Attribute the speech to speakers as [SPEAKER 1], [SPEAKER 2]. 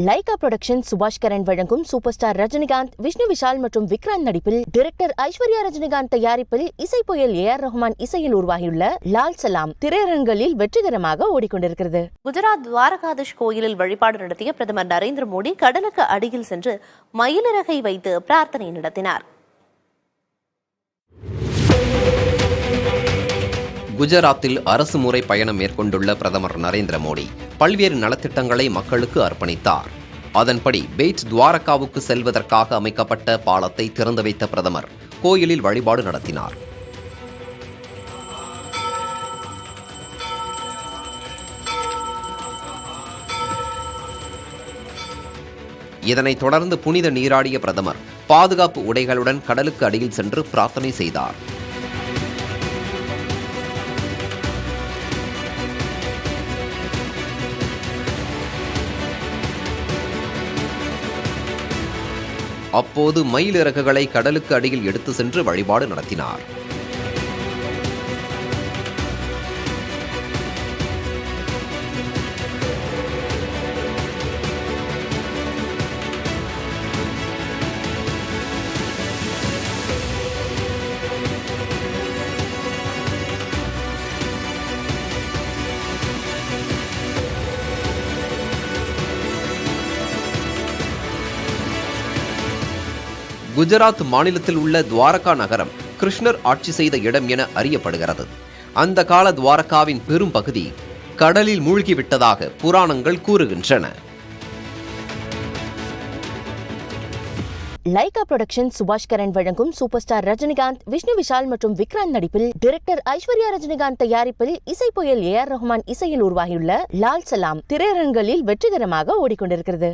[SPEAKER 1] Lyca production சுபாஷ் கரன் வழங்கும் super star Rajinikanth, Vishnu Vishal மற்றும் விக்ராந்த் நடிப்பில் டைரக்டர் ஐஸ்வர்யா ரஜினிகாந்த் தயாரிப்பில் இசை புயல் ஏஆர் ரஹ்மான் இசையில் உருவாகியுள்ள லால் சலாம் திரையரங்குகளில் வெற்றிகரமாக ஓடிக்கொண்டிருக்கிறது.
[SPEAKER 2] குஜராத் துவாரகாதீஷ் கோயிலில் வழிபாடு நடத்திய பிரதமர் நரேந்திர மோடி கடலுக்கு அடியில் சென்று மயிலிறகை வைத்து பிரார்த்தனை நடத்தினார்.
[SPEAKER 3] குஜராத்தில் அரசு முறை பயணம் மேற்கொண்டுள்ள பிரதமர் நரேந்திர மோடி பல்வேறு நலத்திட்டங்களை மக்களுக்கு அர்ப்பணித்தார். அதன்படி பெய்ட் துவாரகாவுக்கு செல்வதற்காக அமைக்கப்பட்ட பாலத்தை திறந்து வைத்த பிரதமர் கோயிலில் வழிபாடு நடத்தினார். இதனைத் தொடர்ந்து புனித நீராடிய பிரதமர் பாதுகாப்பு உடைகளுடன் கடலுக்கு அடியில் சென்று பிரார்த்தனை செய்தார். அப்போது மயிலிறகுகளை கடலுக்கு அடியில் எடுத்து சென்று வழிபாடு நடத்தினார். குஜராத் மாநிலத்தில் உள்ள துவாரகா நகரம் கிருஷ்ணர் ஆட்சி செய்த இடம் என அறியப்படுகிறது. அந்த கால துவாரகாவின் பெரும் பகுதி கடலில் மூழ்கிவிட்டதாக புராணங்கள் கூறுகின்றன.
[SPEAKER 1] லைகா புரொடக்ஷன் சுபாஷ் கரன் வழங்கும் சூப்பர் ஸ்டார் ரஜினிகாந்த், விஷ்ணு விஷால் மற்றும் விக்ராந்த் நடிப்பில் டைரக்டர் ஐஸ்வர்யா ரஜினிகாந்த் தயாரிப்பில் இசை புயல் ஏஆர் ரஹ்மான் இசையில் உருவாகியுள்ள லால் சலாம் திரையரங்குகளில் வெற்றிகரமாக ஓடிக்கொண்டிருக்கிறது.